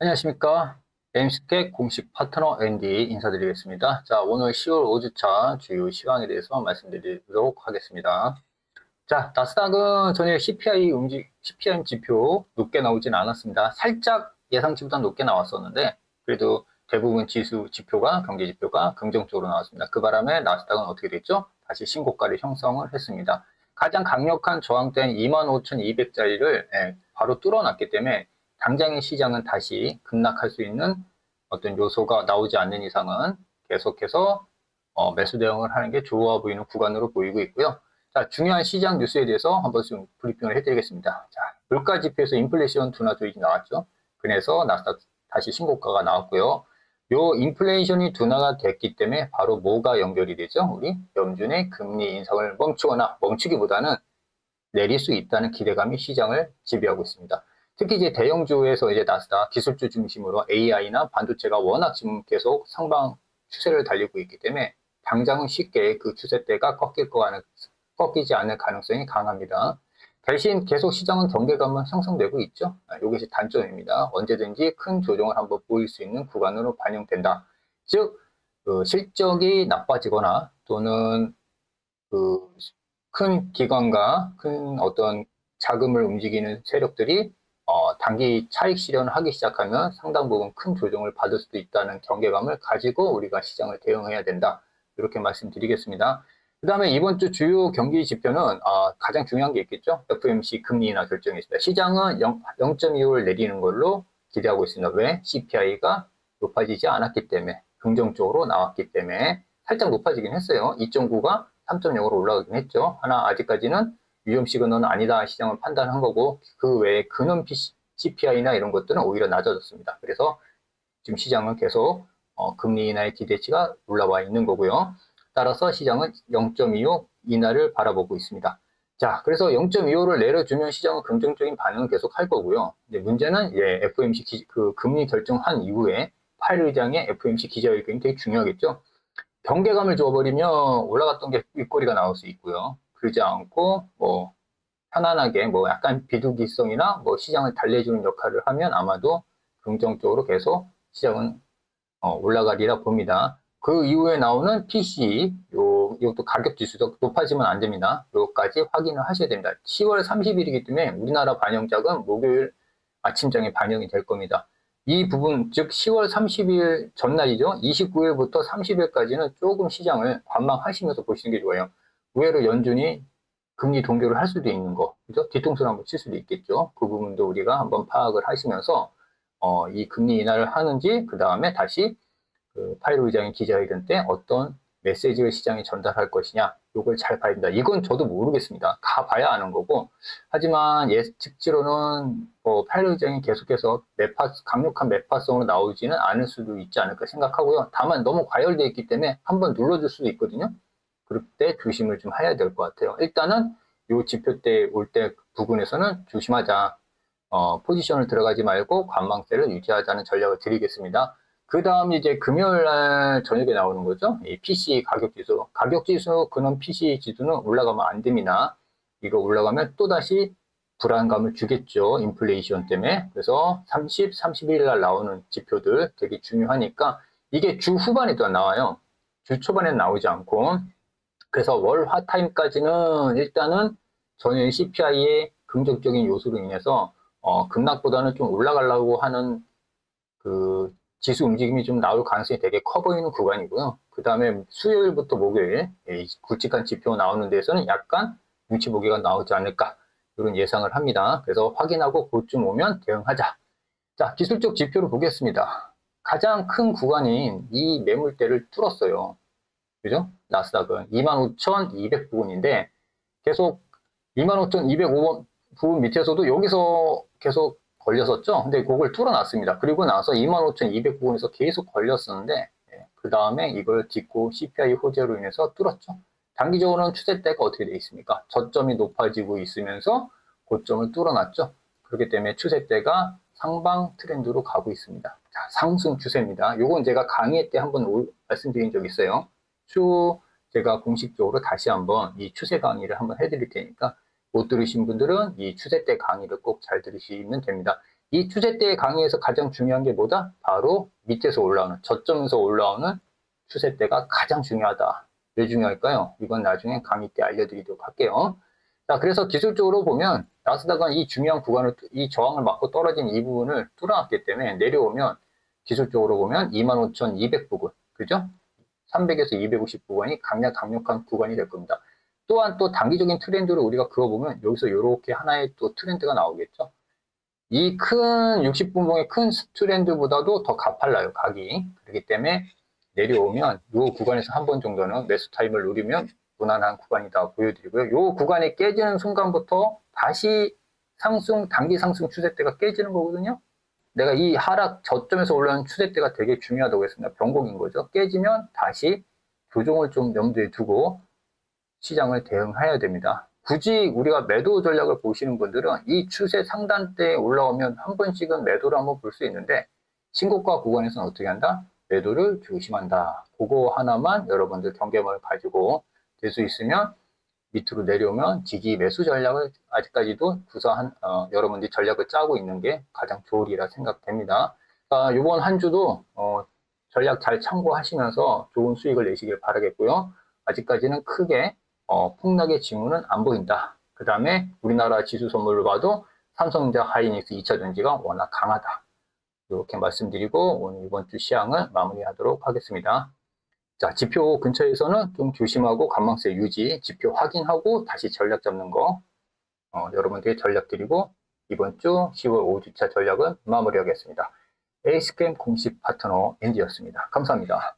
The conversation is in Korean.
안녕하십니까. 에임스택 공식 파트너 앤디 인사드리겠습니다. 자, 오늘 10월 5주차 주요 시황에 대해서 말씀드리도록 하겠습니다. 자, 나스닥은 전일 CPI 지표 높게 나오진 않았습니다. 살짝 예상치보다 높게 나왔었는데, 그래도 대부분 경제 지표가 긍정적으로 나왔습니다. 그 바람에 나스닥은 어떻게 됐죠? 다시 신고가를 형성을 했습니다. 가장 강력한 저항대인 25,200짜리를 바로 뚫어놨기 때문에 당장의 시장은 다시 급락할 수 있는 어떤 요소가 나오지 않는 이상은 계속해서 매수 대응을 하는 게 좋아 보이는 구간으로 보이고 있고요. 자, 중요한 시장 뉴스에 대해서 한번 좀 브리핑을 해드리겠습니다. 자, 물가 지표에서 인플레이션 둔화 조짐이 나왔죠. 그래서 나스닥 다시 신고가가 나왔고요. 요 인플레이션이 둔화가 됐기 때문에 바로 뭐가 연결이 되죠? 우리 연준의 금리 인상을 멈추기보다는 내릴 수 있다는 기대감이 시장을 지배하고 있습니다. 특히 이제 대형주에서 이제 나스닥 기술주 중심으로 AI나 반도체가 워낙 지금 계속 상방 추세를 달리고 있기 때문에 당장은 쉽게 그 추세대가 꺾이지 않을 가능성이 강합니다. 대신 계속 시장은 경계감은 형성되고 있죠. 이것이 단점입니다. 언제든지 큰 조정을 한번 보일 수 있는 구간으로 반영된다. 즉, 실적이 나빠지거나 또는 큰 기관과 큰 어떤 자금을 움직이는 세력들이 단기 차익 실현을 하기 시작하면 상당 부분 큰 조정을 받을 수도 있다는 경계감을 가지고 우리가 시장을 대응해야 된다. 이렇게 말씀드리겠습니다. 그 다음에 이번 주 주요 경기 지표는 가장 중요한 게 있겠죠. FOMC 금리 인하 결정이 있습니다. 시장은 0.25를 내리는 걸로 기대하고 있습니다. 왜? CPI가 높아지지 않았기 때문에, 긍정적으로 나왔기 때문에 살짝 높아지긴 했어요. 2.9가 3.0으로 올라가긴 했죠. 하나 아직까지는 위험 시그널은 아니다 시장을 판단한 거고, 그 외에 근원 CPI나 이런 것들은 오히려 낮아졌습니다. 그래서 지금 시장은 계속 금리 인하의 기대치가 올라와 있는 거고요. 따라서 시장은 0.25 인하를 바라보고 있습니다. 자, 그래서 0.25를 내려주면 시장은 긍정적인 반응을 계속 할 거고요. 근데 문제는 FOMC 금리 결정한 이후에 파월 의장의 FOMC 기자회견이 되게 중요하겠죠. 경계감을 줘버리면 올라갔던 게 윗꼬리가 나올 수 있고요. 그러지 않고 편안하게 약간 비투기성이나 시장을 달래주는 역할을 하면 아마도 긍정적으로 계속 시장은 올라가리라 봅니다. 그 이후에 나오는 PC, 이것도 가격 지수도 높아지면 안 됩니다. 요거까지 확인을 하셔야 됩니다. 10월 30일이기 때문에 우리나라 반영작은 목요일 아침장에 반영이 될 겁니다. 이 부분, 즉 10월 30일 전날이죠. 29일부터 30일까지는 조금 시장을 관망하시면서 보시는 게 좋아요. 의외로 연준이 금리 동결을 할 수도 있는 거, 그죠? 뒤통수를 한번 칠 수도 있겠죠. 그 부분도 우리가 한번 파악을 하시면서 이 금리 인하를 하는지, 그 다음에 다시 파월 의장의 기자회견 때 어떤 메시지를 시장에 전달할 것이냐, 이걸 잘 봐야 된다. 이건 저도 모르겠습니다. 가봐야 아는 거고. 하지만 예측치로는 파월 의장이 계속해서 강력한 매파성으로 나오지는 않을 수도 있지 않을까 생각하고요. 다만 너무 과열되어 있기 때문에 한번 눌러줄 수도 있거든요. 그럴 때 조심을 좀 해야 될 것 같아요. 일단은 이 지표 때 올 때 부분에서는 조심하자. 포지션을 들어가지 말고 관망세를 유지하자는 전략을 드리겠습니다. 그 다음 이제 금요일 날 저녁에 나오는 거죠. 이 PC 가격지수. 가격지수 근원 PC 지수는 올라가면 안 됩니다. 이거 올라가면 또다시 불안감을 주겠죠. 인플레이션 때문에. 그래서 30, 31일 날 나오는 지표들 되게 중요하니까 이게 주 후반에도 나와요. 주 초반에 나오지 않고. 그래서 월 화타임까지는 일단은 전일 CPI의 긍정적인 요소로 인해서 급락보다는 좀 올라가려고 하는 그 지수 움직임이 좀 나올 가능성이 되게 커 보이는 구간이고요. 그 다음에 수요일부터 목요일 굵직한 지표 나오는 데서는 약간 눈치 보기가 나오지 않을까 이런 예상을 합니다. 그래서 확인하고 그쯤 오면 대응하자. 자, 기술적 지표를 보겠습니다. 가장 큰 구간인 이 매물대를 뚫었어요. 그죠? 나스닥은 25,200 부근인데 계속 25,205 부분 밑에서도 여기서 계속 걸렸었죠. 근데 그걸 뚫어놨습니다. 그리고 나서 25,200 부분에서 계속 걸렸었는데 그 다음에 이걸 딛고 CPI 호재로 인해서 뚫었죠. 단기적으로는 추세대가 어떻게 되어 있습니까? 저점이 높아지고 있으면서 고점을 뚫어놨죠. 그렇기 때문에 추세대가 상방 트렌드로 가고 있습니다. 자, 상승 추세입니다. 이건 제가 강의 때 한번 말씀드린 적 있어요. 추후 제가 공식적으로 다시 한번 이 추세 강의를 한번 해드릴 테니까 못 들으신 분들은 이 추세 때 강의를 꼭 잘 들으시면 됩니다. 이 추세대의 강의에서 가장 중요한 게 뭐다? 바로 밑에서 올라오는, 저점에서 올라오는 추세대가 가장 중요하다. 왜 중요할까요? 이건 나중에 강의 때 알려드리도록 할게요. 자, 그래서 기술적으로 보면 나스닥은 이 중요한 구간을, 이 저항을 맞고 떨어진 이 부분을 뚫어놨기 때문에 내려오면 기술적으로 보면 25,200 부근, 그죠? 300에서 250 구간이 강력한 구간이 될 겁니다. 또한 또 단기적인 트렌드를 우리가 그어보면 여기서 이렇게 하나의 또 트렌드가 나오겠죠. 이 큰 60분봉의 큰 트렌드보다도 더 가팔라요, 각이. 그렇기 때문에 내려오면 이 구간에서 한 번 정도는 매수 타임을 노리면 무난한 구간이다 보여드리고요. 이 구간이 깨지는 순간부터 다시 단기 상승 추세대가 깨지는 거거든요. 내가 이 하락 저점에서 올라오는 추세대가 되게 중요하다고 했습니다. 변곡인 거죠. 깨지면 다시 조정을 좀 염두에 두고 시장을 대응해야 됩니다. 굳이 우리가 매도 전략을 보시는 분들은 이 추세 상단대에 올라오면 한 번씩은 매도를 한번 볼 수 있는데 신고가 구간에서는 어떻게 한다? 매도를 조심한다. 그거 하나만 여러분들 경계점을 가지고 될 수 있으면 밑으로 내려오면 지지 매수 전략을 아직까지도 여러분들이 전략을 짜고 있는 게 가장 좋으리라 생각됩니다. 이번 한 주도 전략 잘 참고하시면서 좋은 수익을 내시길 바라겠고요. 아직까지는 크게 폭락의 징후는 안 보인다. 그 다음에 우리나라 지수 선물로 봐도 삼성전자, 하이닉스, 2차전지가 워낙 강하다. 이렇게 말씀드리고 오늘 이번 주 시황을 마무리하도록 하겠습니다. 자, 지표 근처에서는 좀 조심하고 관망세 유지, 지표 확인하고 다시 전략 잡는 거 여러분들께 전략 드리고 이번 주 10월 5주차 전략은 마무리하겠습니다. 에이스캠 공식 파트너 앤디였습니다. 감사합니다.